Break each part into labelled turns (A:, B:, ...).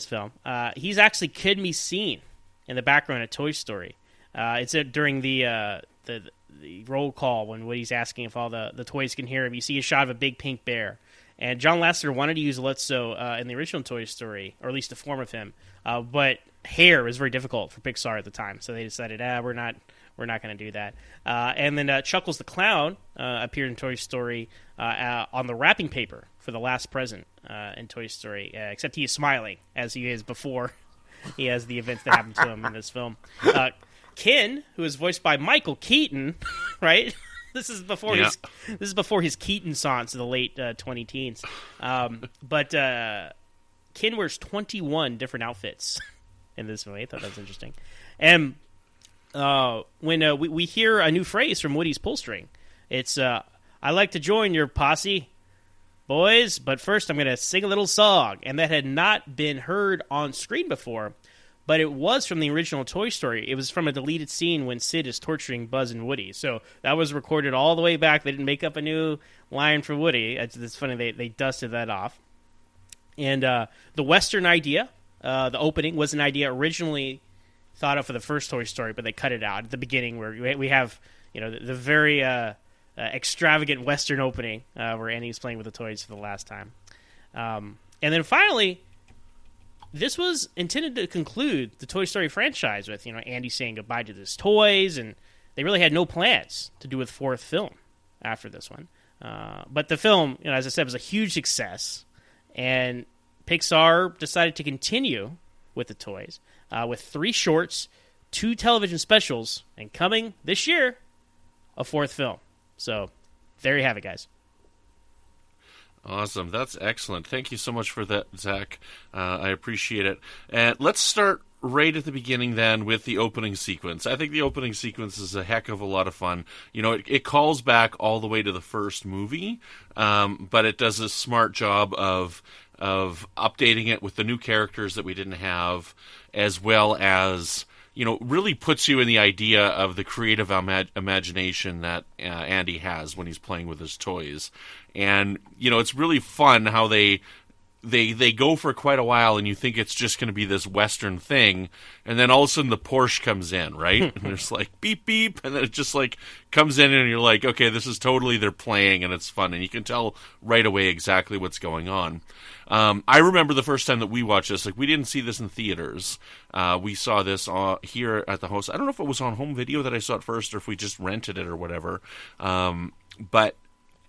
A: film. He's actually Kid Me Scene in the background of Toy Story. It's during the roll call when Woody's asking if all the toys can hear him. You see a shot of a big pink bear. And John Lasseter wanted to use Lotso in the original Toy Story, or at least a form of him. But hair was very difficult for Pixar at the time, so they decided, we're not going to do that. And then Chuckles the Clown appeared in Toy Story on the wrapping paper for the last present in Toy Story, except he is smiling as he is before he has the events that happen to him in this film. Ken, who is voiced by Michael Keaton, right? This is before his Keaton-sance in the late 20-teens. But Ken wears 21 different outfits in this movie. I thought that was interesting. And when we hear a new phrase from Woody's pull string, it's, I like to join your posse, boys, but first I'm going to sing a little song. And that had not been heard on screen before, but it was from the original Toy Story. It was from a deleted scene when Sid is torturing Buzz and Woody. So that was recorded all the way back. They didn't make up a new line for Woody. It's funny, they dusted that off. And the Western idea, the opening, was an idea originally thought of for the first Toy Story, but they cut it out at the beginning where we have the very extravagant Western opening where Andy's playing with the toys for the last time. And then finally, this was intended to conclude the Toy Story franchise with, Andy saying goodbye to his toys, and they really had no plans to do a fourth film after this one. But the film, as I said, was a huge success, and Pixar decided to continue with the toys with 3 shorts, 2 television specials, and coming this year, a 4th film. So there you have it, guys.
B: Awesome. That's excellent. Thank you so much for that, Zach. I appreciate it. And let's start right at the beginning then with the opening sequence. I think the opening sequence is a heck of a lot of fun. It calls back all the way to the first movie, but it does a smart job of updating it with the new characters that we didn't have, as well as really puts you in the idea of the creative imagination that Andy has when he's playing with his toys. And, it's really fun how they go for quite a while and you think it's just going to be this Western thing. And then all of a sudden the Porsche comes in, right? And there's like beep, beep. And then it just like comes in and you're like, okay, this is totally they're playing and it's fun. And you can tell right away exactly what's going on. I remember the first time that we watched this, we didn't see this in theaters. We saw this here at the house. I don't know if it was on home video that I saw it first or if we just rented it or whatever. But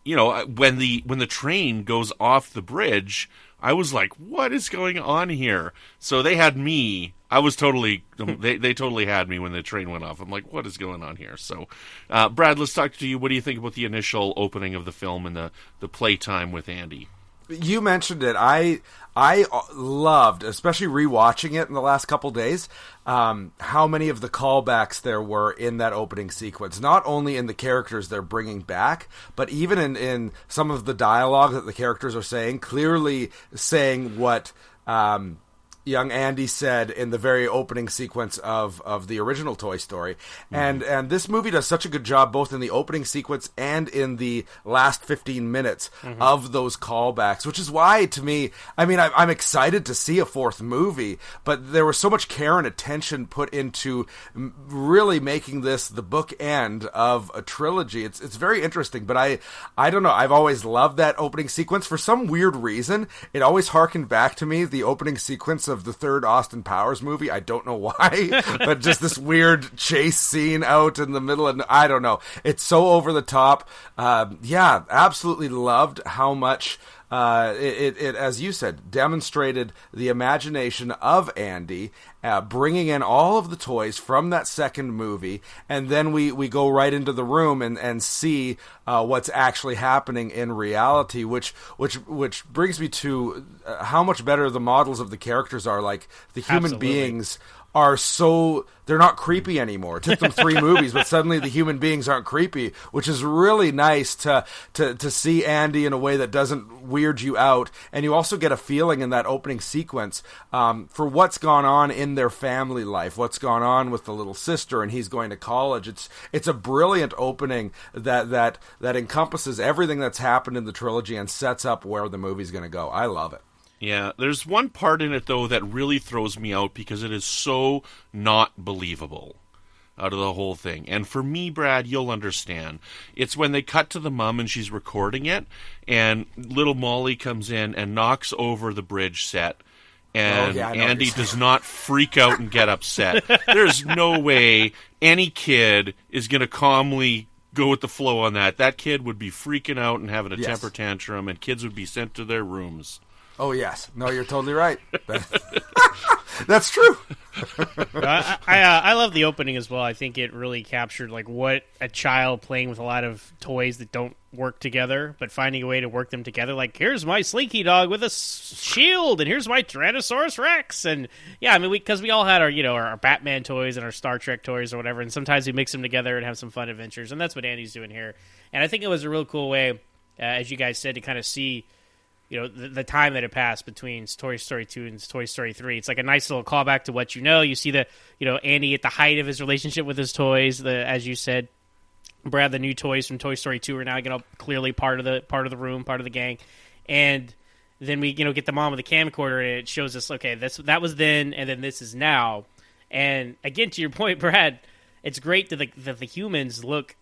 B: when the train goes off the bridge, I was like, what is going on here? So they had me. I was totally, they totally had me when the train went off. I'm like, what is going on here? So, Brad, let's talk to you. What do you think about the initial opening of the film and the playtime with Andy?
C: You mentioned it. I loved, especially rewatching it in the last couple days, how many of the callbacks there were in that opening sequence. Not only in the characters they're bringing back, but even in some of the dialogue that the characters are saying, clearly saying what young Andy said in the very opening sequence of the original Toy Story. And this movie does such a good job both in the opening sequence and in the last 15 minutes of those callbacks, which is why, to me, I'm excited to see a 4th movie, but there was so much care and attention put into really making this the bookend of a trilogy. It's very interesting, but I don't know. I've always loved that opening sequence. For some weird reason, it always harkened back to me, the opening sequence of the 3rd Austin Powers movie. I don't know why, but just this weird chase scene out in the middle, and I don't know. It's so over the top. Absolutely loved how much it, as you said, demonstrated the imagination of Andy, bringing in all of the toys from that second movie, and then we go right into the room and see what's actually happening in reality, which brings me to how much better the models of the characters are. Like, the human beings are they're not creepy anymore. It took them 3 movies, but suddenly the human beings aren't creepy, which is really nice to see Andy in a way that doesn't weird you out. And you also get a feeling in that opening sequence for what's gone on in their family life, what's gone on with the little sister, and he's going to college. It's a brilliant opening that encompasses everything that's happened in the trilogy and sets up where the movie's going to go. I love it.
B: Yeah, there's one part in it, though, that really throws me out because it is so not believable out of the whole thing. And for me, Brad, you'll understand. It's when they cut to the mom and she's recording it, and little Molly comes in and knocks over the bridge set, and Andy does not freak out and get upset. There's no way any kid is going to calmly go with the flow on that. That kid would be freaking out and having a temper tantrum, and kids would be sent to their rooms.
C: Oh, yes. No, you're totally right. That's true.
A: I love the opening as well. I think it really captured like what a child playing with a lot of toys that don't work together, but finding a way to work them together. Like, here's my Slinky Dog with a shield, and here's my Tyrannosaurus Rex. And yeah, I mean, because we all had our Batman toys and our Star Trek toys or whatever, and sometimes we mix them together and have some fun adventures, and that's what Andy's doing here. And I think it was a real cool way, as you guys said, to kind of see the time that had passed between Toy Story 2 and Toy Story 3. It's like a nice little callback to what you know. You see Andy at the height of his relationship with his toys. As you said, Brad, the new toys from Toy Story 2 are now clearly part of the room, part of the gang. And then we get the mom with the camcorder, and it shows us, okay, that was then, and then this is now. And again, to your point, Brad, it's great that the humans look,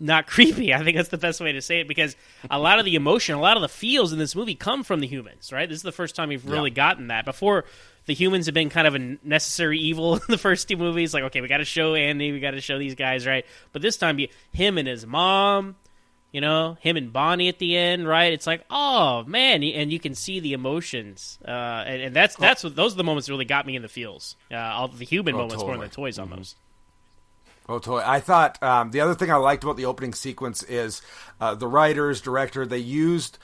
A: not creepy. I think that's the best way to say it, because a lot of the emotion, a lot of the feels in this movie come from the humans, right? This is the first time we've really gotten that. Before, the humans have been kind of a necessary evil in the first two movies. Like, okay, we got to show Andy, we got to show these guys, right? But this time, him and his mom, him and Bonnie at the end, right? It's like, oh, man, and you can see the emotions. And that's what those are the moments that really got me in the feels. All the human moments more than the toys almost.
C: Oh, totally. I thought the other thing I liked about the opening sequence is the writers, director, they used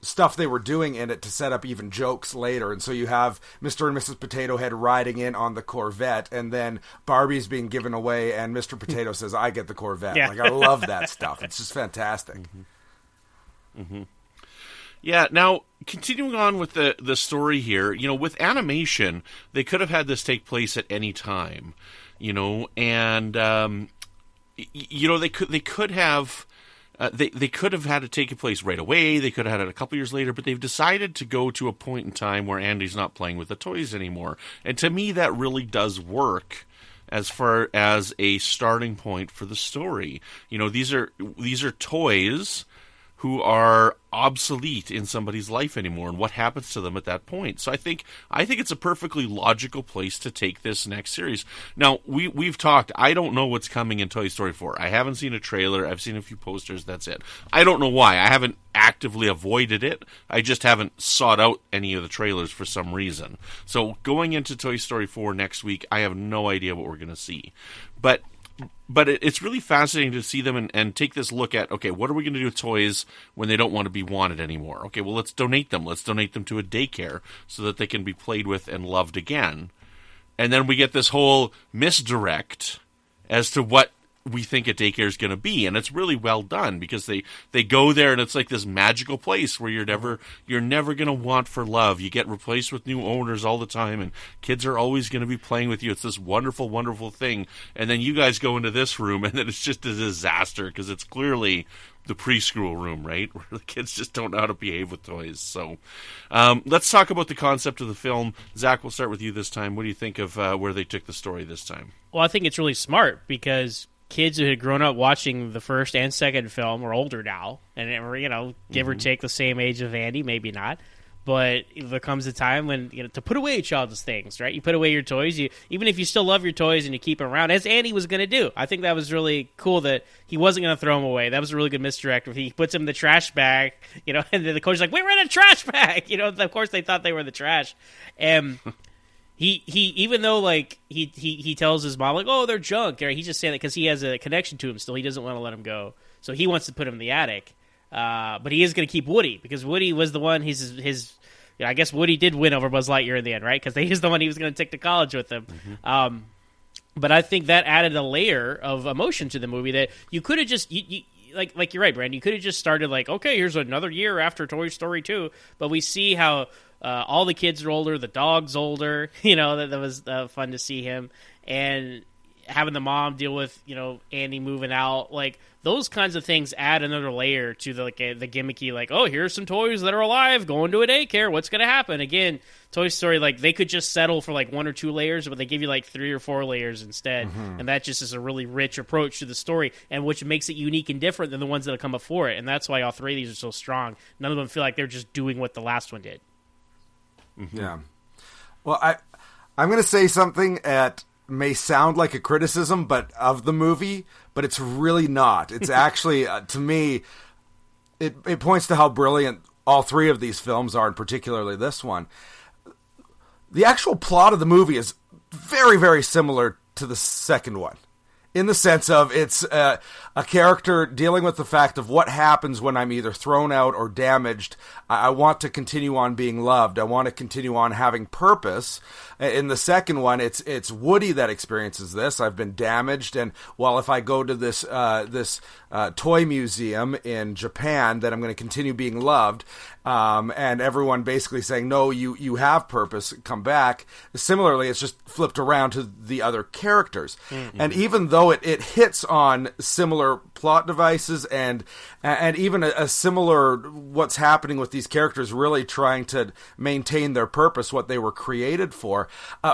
C: stuff they were doing in it to set up even jokes later. And so you have Mr. and Mrs. Potato Head riding in on the Corvette, and then Barbie's being given away, and Mr. Potato says, I get the Corvette. Yeah. Like, I love that stuff. It's just fantastic.
B: Mm-hmm. Mm-hmm. Yeah, now, continuing on with the story here, with animation, they could have had this take place at any time. And they could have had it take place right away. They could have had it a couple years later, but they've decided to go to a point in time where Andy's not playing with the toys anymore. And to me, that really does work as far as a starting point for the story. These are toys who are obsolete in somebody's life anymore, and what happens to them at that point. So I think it's a perfectly logical place to take this next series. Now, we've talked, I don't know what's coming in Toy Story 4. I haven't seen a trailer, I've seen a few posters, that's it. I don't know why. I haven't actively avoided it. I just haven't sought out any of the trailers for some reason. So going into Toy Story 4 next week, I have no idea what we're going to see. But it's really fascinating to see them and take this look at, okay, what are we going to do with toys when they don't want to be wanted anymore? Okay, well, let's donate them. Let's donate them to a daycare so that they can be played with and loved again. And then we get this whole misdirect as to what we think a daycare is going to be, and it's really well done because they go there and it's like this magical place where you're never going to want for love. You get replaced with new owners all the time, and kids are always going to be playing with you. It's this wonderful, wonderful thing, and then you guys go into this room, and then it's just a disaster because it's clearly the preschool room, right, where the kids just don't know how to behave with toys. So let's talk about the concept of the film. Zach, we'll start with you this time. What do you think of where they took the story this time?
A: Well, I think it's really smart because kids who had grown up watching the first and second film are older now, and give or take the same age of Andy, maybe not. But there comes a time when to put away child's things, right? You put away your toys. Even if you still love your toys and you keep them around, as Andy was going to do. I think that was really cool that he wasn't going to throw them away. That was a really good misdirect. He puts them in the trash bag, and then the coach's like, "We were in a trash bag." Of course they thought they were the trash, and He even though like he tells his mom like, oh, they're junk, right? He's just saying that because he has a connection to him still. He doesn't want to let him go, so he wants to put him in the attic. But he is going to keep Woody because Woody was the one. I guess Woody did win over Buzz Lightyear in the end, right? Because he's the one he was going to take to college with him. Mm-hmm. But I think that added a layer of emotion to the movie that you could have just like you're right, Brandon. You could have just started like, okay, here's another year after Toy Story 2, but we see how all the kids are older, the dog's older. That was fun to see him, and having the mom deal with, Andy moving out, like those kinds of things add another layer to the gimmicky, like, oh, here's some toys that are alive going to a daycare. What's going to happen? Again, Toy Story, like they could just settle for like 1 or 2 layers, but they give you like 3 or 4 layers instead. And that just is a really rich approach to the story, and which makes it unique and different than the ones that have come before it. And that's why all 3 of these are so strong. None of them feel like they're just doing what the last one did.
C: Yeah. Well, I'm going to say something that may sound like a criticism, but of the movie, but it's really not. It's actually, to me, it points to how brilliant all 3 of these films are, and particularly this one. The actual plot of the movie is very, very similar to the second one, in the sense of it's a character dealing with the fact of what happens when I'm either thrown out or damaged. I want to continue on being loved. I want to continue on having purpose. In the second one, it's Woody that experiences this. I've been damaged, and well, if I go to this toy museum in Japan, then I'm going to continue being loved. And everyone basically saying, no, you have purpose, come back. Similarly, it's just flipped around to the other characters. Mm-hmm. And even though it hits on similar plot devices and even a similar what's happening with these characters really trying to maintain their purpose, what they were created for,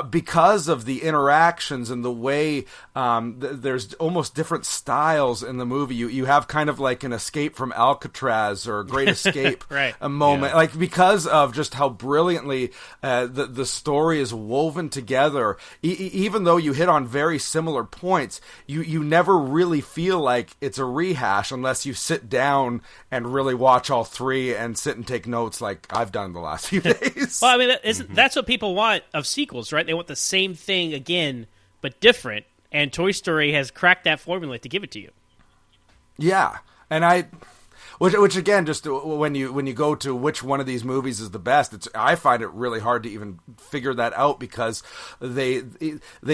C: because of the interactions and the way there's almost different styles in the movie. You have kind of like an Escape from Alcatraz or Great Escape
A: right.
C: Moment, like because of just how brilliantly the story is woven together. Even though you hit on very similar points, you never really feel like it's a rehash unless you sit down and really watch all 3 and sit and take notes like I've done the last few days.
A: Well, I mean, that's what people want of sequels, right? They want the same thing again, but different. And Toy Story has cracked that formula to give it to you.
C: Yeah, and which again, just when you go to which one of these movies is the best, I find it really hard to even figure that out because they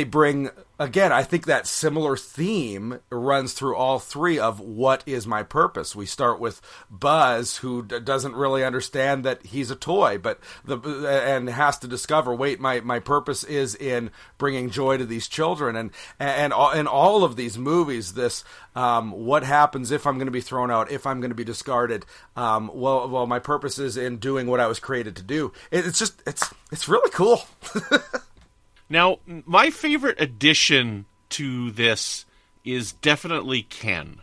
C: bring, again, I think that similar theme runs through all 3 of what is my purpose. We start with Buzz, who doesn't really understand that he's a toy, but and has to discover, wait, my purpose is in bringing joy to these children, and in all of these movies, this what happens if I'm going to be thrown out, if I'm going to be discarded? Well, my purpose is in doing what I was created to do. It's really cool.
B: Now, my favorite addition to this is definitely Ken.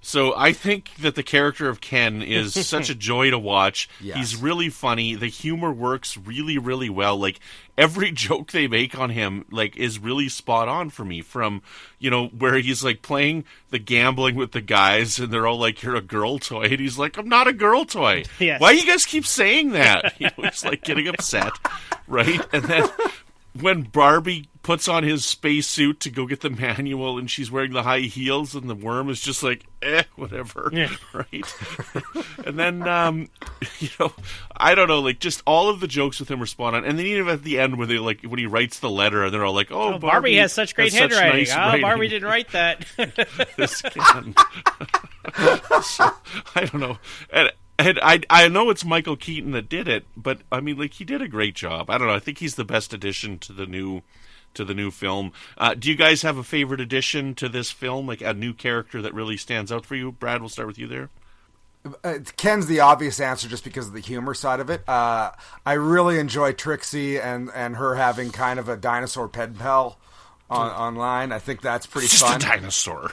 B: So I think that the character of Ken is such a joy to watch. Yes. He's really funny. The humor works really, really well. Like, every joke they make on him, like, is really spot on for me. From, where he's, like, playing the gambling with the guys, and they're all like, you're a girl toy. And he's like, I'm not a girl toy. Yes. Why do you guys keep saying that? He's, like, getting upset, right? And then when Barbie puts on his spacesuit to go get the manual and she's wearing the high heels and the worm is just like, whatever, yeah. Right? And then, I don't know, like, just all of the jokes with him are spot on. And then even at the end when when he writes the letter and they're all like, oh,
A: Barbie has such great handwriting. Nice Barbie didn't write that.
B: This Ken. So, I don't know. And I know it's Michael Keaton that did it, but I mean, like, he did a great job. I don't know. I think he's the best addition to the new film. Do you guys have a favorite addition to this film, like a new character that really stands out for you? Brad, we'll start with you there.
C: Ken's the obvious answer just because of the humor side of it. I really enjoy Trixie and her having kind of a dinosaur pen pal online. I think that's pretty fun.
B: Just a dinosaur.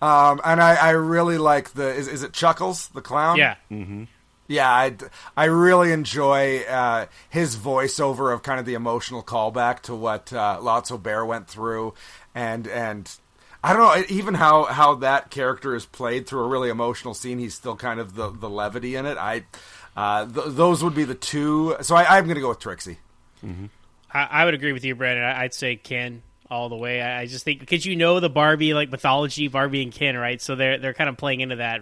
C: And I really like is it Chuckles the clown?
A: Yeah.
B: Mm-hmm.
C: Yeah, I really enjoy his voiceover of kind of the emotional callback to what Lotso Bear went through, and I don't know, even how that character is played through a really emotional scene. He's still kind of the levity in it. Those would be the 2. So I'm going to go with Trixie.
B: Mm-hmm.
A: I would agree with you, Brandon. I'd say Ken all the way. I just think because the Barbie mythology, Barbie and Ken, right? So they're kind of playing into that.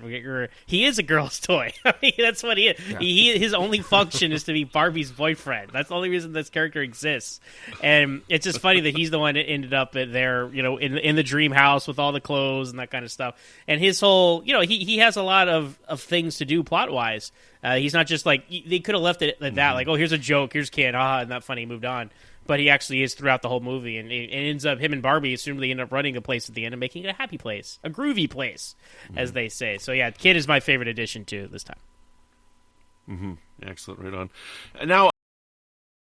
A: He is a girl's toy. I mean, that's what he is. Yeah. His only function is to be Barbie's boyfriend. That's the only reason this character exists. And it's just funny that he's the one that ended up there, in the dream house with all the clothes and that kind of stuff. And his whole, he has a lot of things to do plot wise. He's not just like, they could have left it at that, like, oh, here's a joke, here's Ken, and not funny, moved on. but he actually is throughout the whole movie, and it ends up him and Barbie assumably end up running the place at the end and making it a happy place, a groovy place, as they say. So yeah, Kid is my favorite addition to this time.
B: Excellent, right on. Now,